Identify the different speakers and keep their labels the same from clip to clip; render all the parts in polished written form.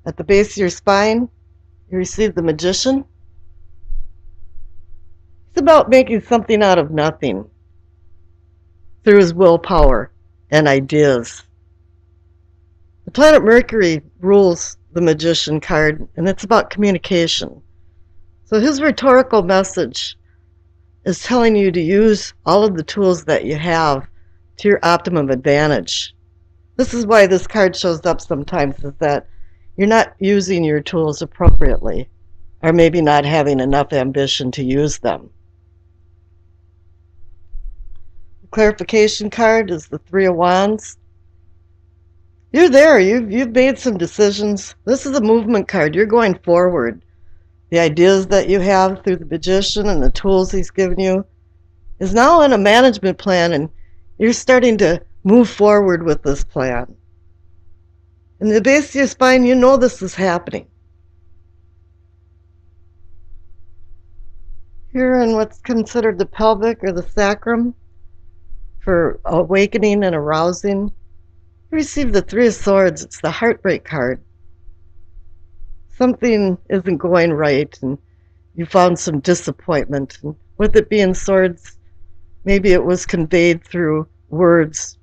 Speaker 1: At the base of your spine, you receive the Magician. It's about making something out of nothing through his willpower and ideas. The planet Mercury rules the Magician card, and it's about communication. So his rhetorical message is telling you to use all of the tools that you have to your optimum advantage. This is why this card shows up sometimes, is that you're not using your tools appropriately, or maybe not having enough ambition to use them. The clarification card is the Three of Wands. You're there. You've made some decisions. This is a movement card. You're going forward. The ideas that you have through the Magician and the tools he's given you is now in a management plan, and you're starting to move forward with this plan. In the base of your spine, you know this is happening. Here in what's considered the pelvic or the sacrum for awakening and arousing, you receive the Three of Swords. It's the heartbreak card. Something isn't going right, and you found some disappointment. And with it being swords, maybe it was conveyed through words.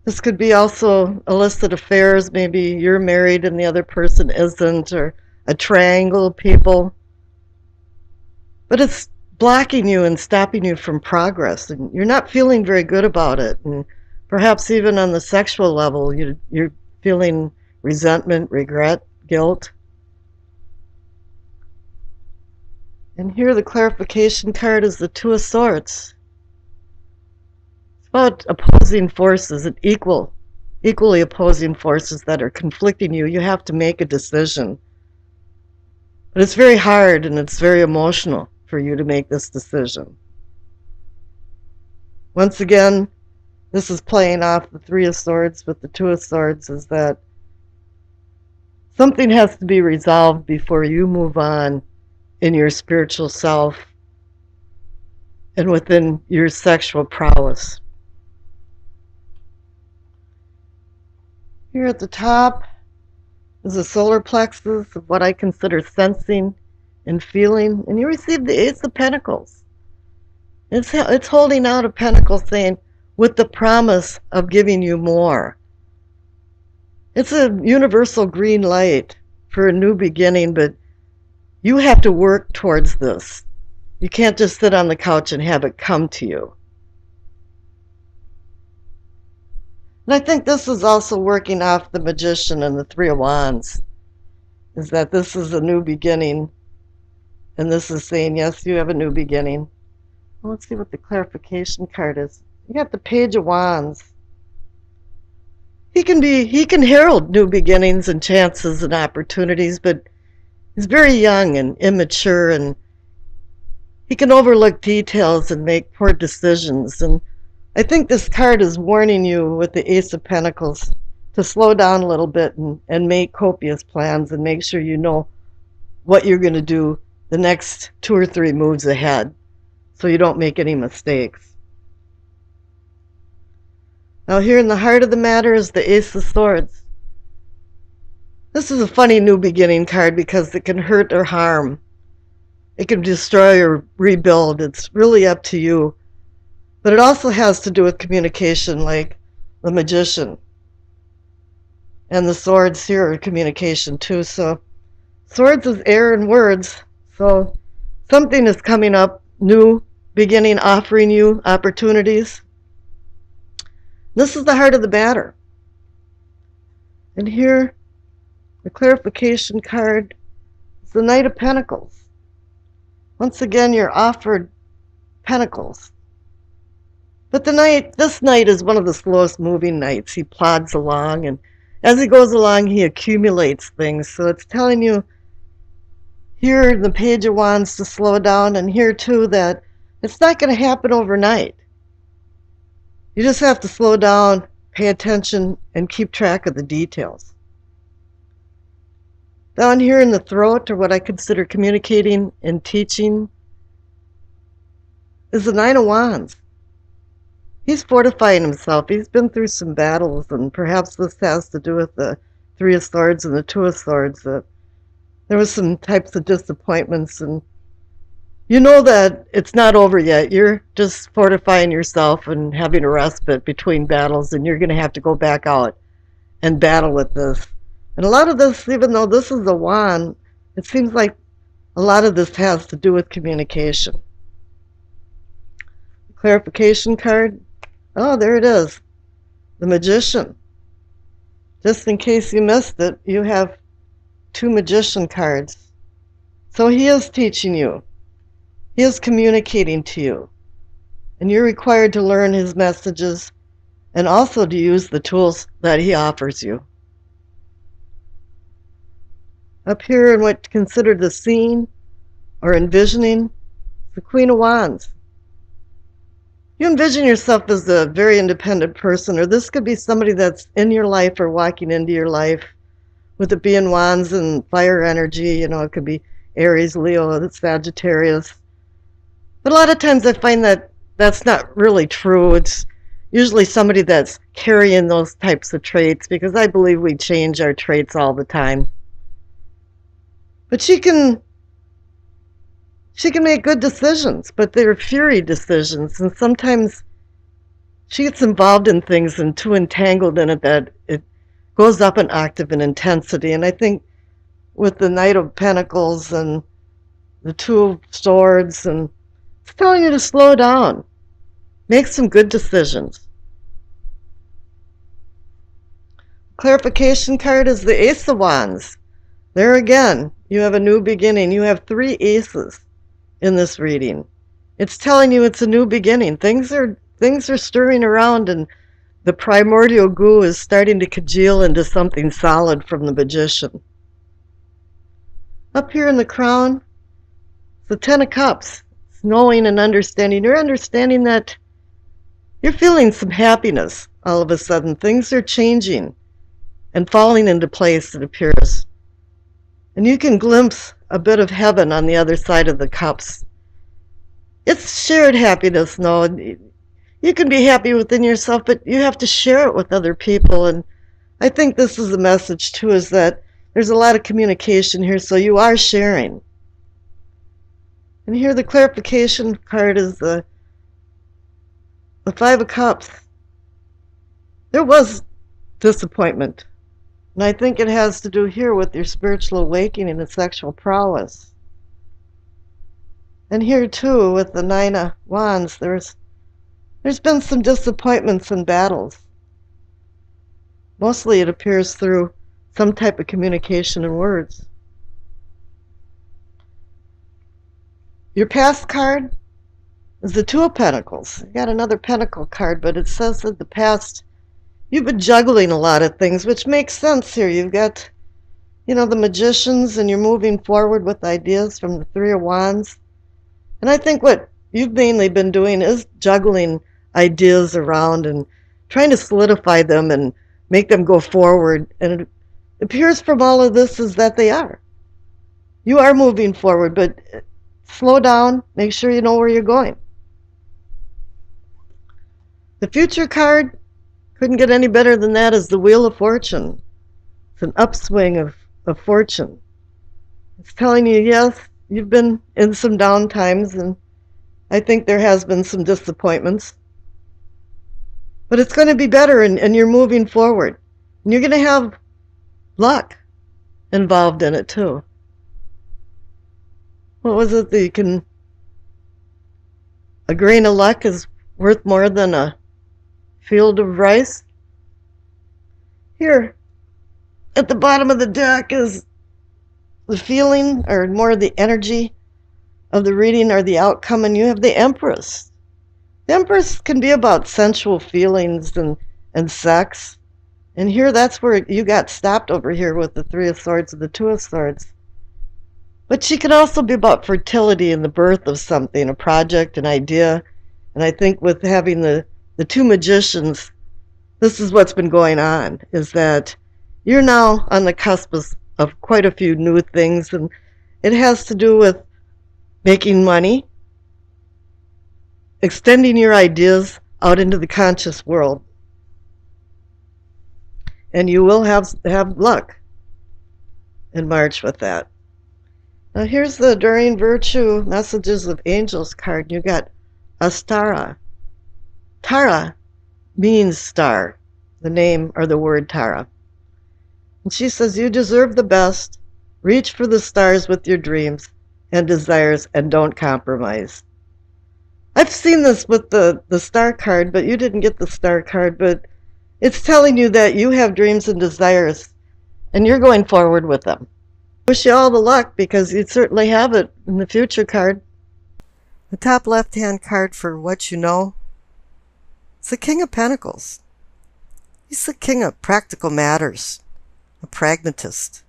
Speaker 1: This could be also illicit affairs. Maybe you're married and the other person isn't, or a triangle of people. But it's blocking you and stopping you from progress, and you're not feeling very good about it. And perhaps even on the sexual level, you're feeling resentment, regret, guilt. And here the clarification card is the Two of Swords. It's about opposing forces, and equally opposing forces that are conflicting you. You have to make a decision. But it's very hard and it's very emotional for you to make this decision. Once again, this is playing off the Three of Swords with the Two of Swords, is that something has to be resolved before you move on in your spiritual self and within your sexual prowess. Here at the top is the solar plexus of what I consider sensing and feeling, and you receive the Ace of Pentacles. It's holding out a pentacle saying, with the promise of giving you more. It's a universal green light for a new beginning, but you have to work towards this. You can't just sit on the couch and have it come to you. And I think this is also working off the Magician and the Three of Wands, is that this is a new beginning, and this is saying, yes, you have a new beginning. Well, let's see what the clarification card is. You got the Page of Wands. He can herald new beginnings and chances and opportunities, but he's very young and immature, and he can overlook details and make poor decisions. And I think this card is warning you with the Ace of Pentacles to slow down a little bit and make copious plans and make sure you know what you're going to do the next 2 or 3 moves ahead so you don't make any mistakes. Now here in the heart of the matter is the Ace of Swords. This is a funny new beginning card because it can hurt or harm. It can destroy or rebuild. It's really up to you. But it also has to do with communication, like the Magician. And the Swords here are communication too. So Swords is air and words. So something is coming up, new beginning, offering you opportunities. This is the heart of the matter. And here, the clarification card is the Knight of Pentacles. Once again, you're offered pentacles. But this knight is one of the slowest moving knights. He plods along, and as he goes along, he accumulates things. So it's telling you here in the Page of Wands to slow down, and here too that it's not going to happen overnight. You just have to slow down, pay attention, and keep track of the details. Down here in the throat, or what I consider communicating and teaching, is the Nine of Wands. He's fortifying himself. He's been through some battles, and perhaps this has to do with the Three of Swords and the Two of Swords, that there was some types of disappointments, and you know that it's not over yet. You're just fortifying yourself and having a respite between battles, and you're going to have to go back out and battle with this. And a lot of this, even though this is a wand, it seems like a lot of this has to do with communication. Clarification card. Oh, there it is. The Magician. Just in case you missed it, you have two Magician cards. So he is teaching you. He is communicating to you. And you're required to learn his messages and also to use the tools that he offers you. Up here in what's considered the scene or envisioning, the Queen of Wands. You envision yourself as a very independent person, or this could be somebody that's in your life or walking into your life, with it being Wands and fire energy. It could be Aries, Leo, Sagittarius. But a lot of times I find that that's not really true. It's usually somebody that's carrying those types of traits, because I believe we change our traits all the time. But she can make good decisions, but they're fury decisions, and sometimes she gets involved in things and too entangled in it that it goes up an octave in intensity. And I think with the Knight of Pentacles and the Two of Swords, and it's telling you to slow down, make some good decisions. Clarification card is the Ace of Wands. There again, you have a new beginning. You have three aces in this reading. It's telling you it's a new beginning. Things are stirring around, and the primordial goo is starting to congeal into something solid from the Magician. Up here in the crown, the Ten of Cups. It's knowing and understanding. You're understanding that you're feeling some happiness all of a sudden. Things are changing and falling into place, it appears. And you can glimpse a bit of heaven on the other side of the cups. It's shared happiness, no. You can be happy within yourself, but you have to share it with other people. And I think this is the message, too, is that there's a lot of communication here, so you are sharing. And here the clarification card is the Five of Cups. There was disappointment. And I think it has to do here with your spiritual awakening and sexual prowess. And here, too, with the Nine of Wands, there's been some disappointments and battles. Mostly it appears through some type of communication in words. Your past card is the Two of Pentacles. You got another Pentacle card, but it says that the past, you've been juggling a lot of things, which makes sense here. You've got, the magicians, and you're moving forward with ideas from the Three of Wands. And I think what you've mainly been doing is juggling ideas around and trying to solidify them and make them go forward. And it appears from all of this is that they are. You are moving forward, but slow down. Make sure you know where you're going. The future card, couldn't get any better than that, is the Wheel of Fortune. It's an upswing of fortune. It's telling you, yes, you've been in some down times, and I think there has been some disappointments. But it's going to be better, and you're moving forward. And you're going to have luck involved in it, too. What was it that a grain of luck is worth more than a field of rice? Here, at the bottom of the deck is the feeling, or more the energy of the reading or the outcome, and you have the Empress. The Empress can be about sensual feelings and sex. And here, that's where you got stopped over here with the Three of Swords and the Two of Swords. But she can also be about fertility and the birth of something, a project, an idea. And I think with having the two magicians, this is what's been going on, is that you're now on the cusp of quite a few new things, and it has to do with making money, extending your ideas out into the conscious world. And you will have luck in March with that. Now here's the Enduring Virtue Messages of Angels card. You got Astara. Tara means star, the name or the word Tara. And she says, you deserve the best. Reach for the stars with your dreams and desires and don't compromise. I've seen this with the star card, but you didn't get the star card, but it's telling you that you have dreams and desires and you're going forward with them. Wish you all the luck because you'd certainly have it in the future card. The top left-hand card for what you know is the King of Pentacles. He's the king of practical matters, a pragmatist.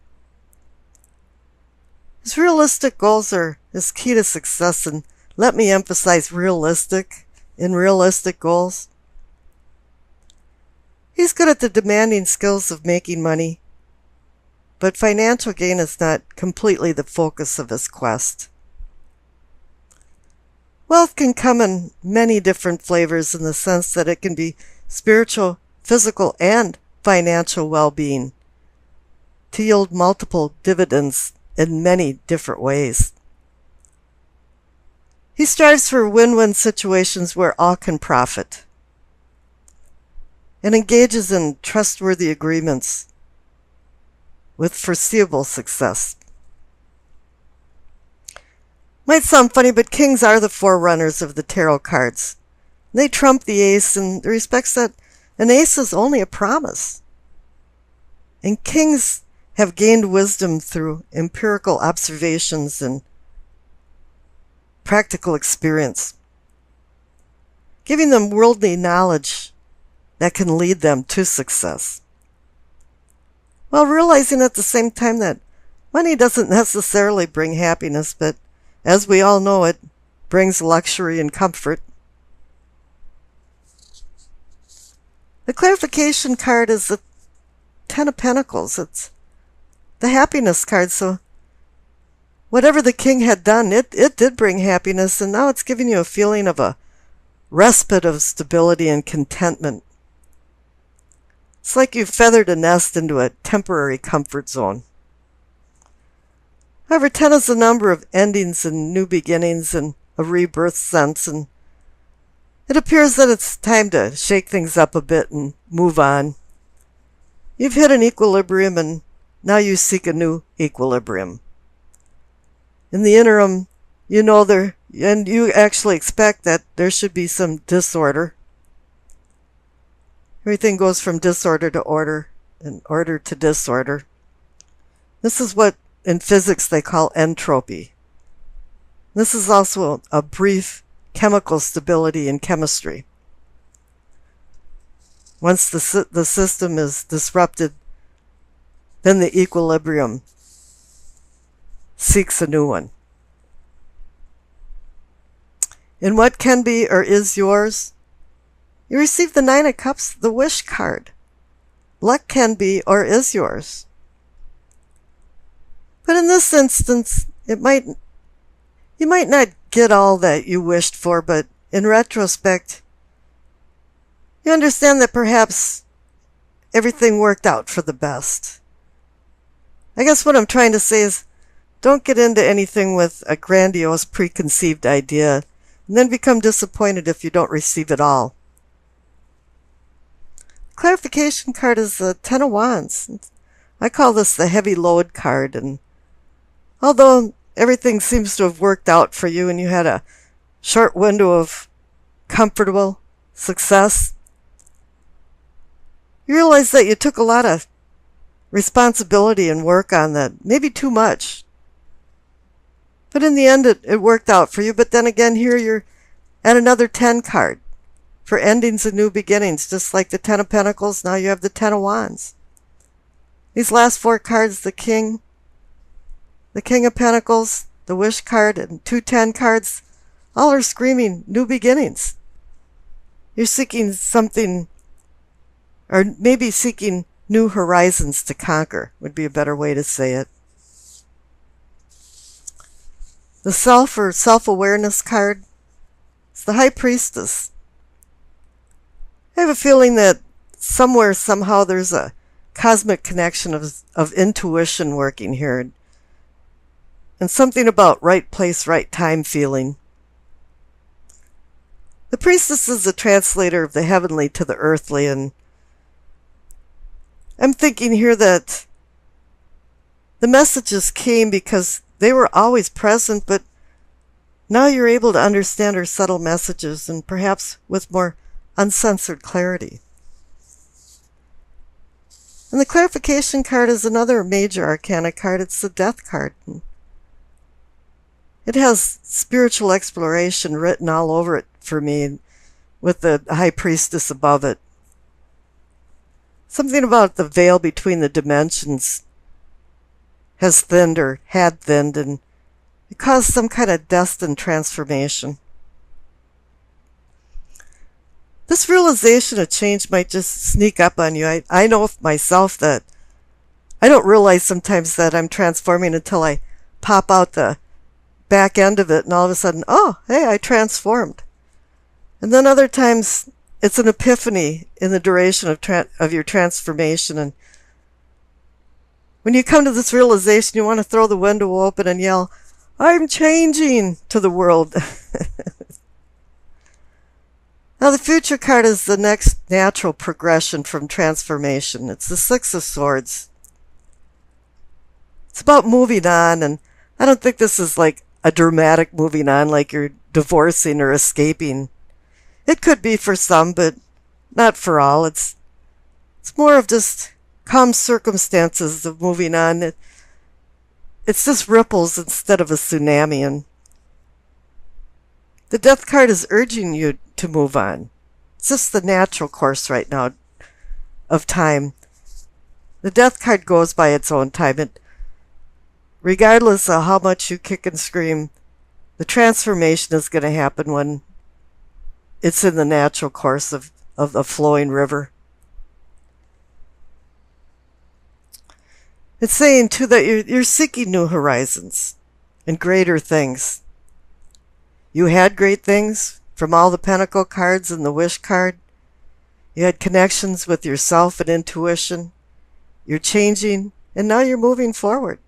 Speaker 1: His realistic goals are his key to success, and let me emphasize realistic goals. He's good at the demanding skills of making money, but financial gain is not completely the focus of his quest. Wealth can come in many different flavors in the sense that it can be spiritual, physical, and financial well-being to yield multiple dividends in many different ways. He strives for win-win situations where all can profit and engages in trustworthy agreements with foreseeable success. Might sound funny, but kings are the forerunners of the tarot cards. They trump the ace in the respects that an ace is only a promise. And kings have gained wisdom through empirical observations and practical experience, giving them worldly knowledge that can lead them to success, while realizing at the same time that money doesn't necessarily bring happiness, but as we all know, it brings luxury and comfort. The clarification card is the Ten of Pentacles. It's the happiness card, so whatever the king had done, it did bring happiness, and now it's giving you a feeling of a respite of stability and contentment. It's like you feathered a nest into a temporary comfort zone. However, 10 is the number of endings and new beginnings and a rebirth sense, and it appears that it's time to shake things up a bit and move on. You've hit an equilibrium, and now you seek a new equilibrium. In the interim, you know and you actually expect that there should be some disorder. Everything goes from disorder to order and order to disorder. This is what in physics they call entropy. This is also a brief chemical stability in chemistry. Once the system is disrupted, then the equilibrium seeks a new one. In what can be or is yours, you receive the Nine of Cups, the Wish card. Luck can be or is yours. But in this instance, you might not get all that you wished for, but in retrospect, you understand that perhaps everything worked out for the best. I guess what I'm trying to say is, don't get into anything with a grandiose preconceived idea and then become disappointed if you don't receive it all. Clarification card is the Ten of Wands. I call this the heavy load card, and although everything seems to have worked out for you and you had a short window of comfortable success, you realize that you took a lot of responsibility and work on that, maybe too much. But in the end, it worked out for you. But then again, here you're at another 10 card for endings and new beginnings. Just like the 10 of Pentacles, now you have the 10 of Wands. These last 4 cards, the King of Pentacles, the Wish card, and 2 10 cards, all are screaming new beginnings. You're seeking something, or maybe seeking new horizons to conquer, would be a better way to say it. The Self or Self-Awareness card is the High Priestess. I have a feeling that somewhere, somehow, there's a cosmic connection of intuition working here, and something about right place, right time feeling. The priestess is a translator of the heavenly to the earthly, and I'm thinking here that the messages came because they were always present, but now you're able to understand her subtle messages, and perhaps with more uncensored clarity. And the clarification card is another major arcana card. It's the death card. It has spiritual exploration written all over it for me, with the high priestess above it. Something about the veil between the dimensions has thinned or had thinned, and it caused some kind of destined transformation. This realization of change might just sneak up on you. I know myself that I don't realize sometimes that I'm transforming until I pop out the back end of it, and all of a sudden, oh, hey, I transformed. And then other times, it's an epiphany in the duration of your transformation. And when you come to this realization, you want to throw the window open and yell, I'm changing, to the world. Now, the future card is the next natural progression from transformation. It's the Six of Swords. It's about moving on, and I don't think this is like a dramatic moving on, like you're divorcing or escaping. It could be for some, but not for all. It's more of just calm circumstances of moving on. It's just ripples instead of a tsunami, and the death card is urging you to move on. It's just the natural course right now of time. The death card goes by its own time. Regardless of how much you kick and scream, the transformation is going to happen when it's in the natural course of a flowing river. It's saying, too, that you're seeking new horizons and greater things. You had great things from all the Pentacle cards and the Wish card. You had connections with yourself and intuition. You're changing, and now you're moving forward.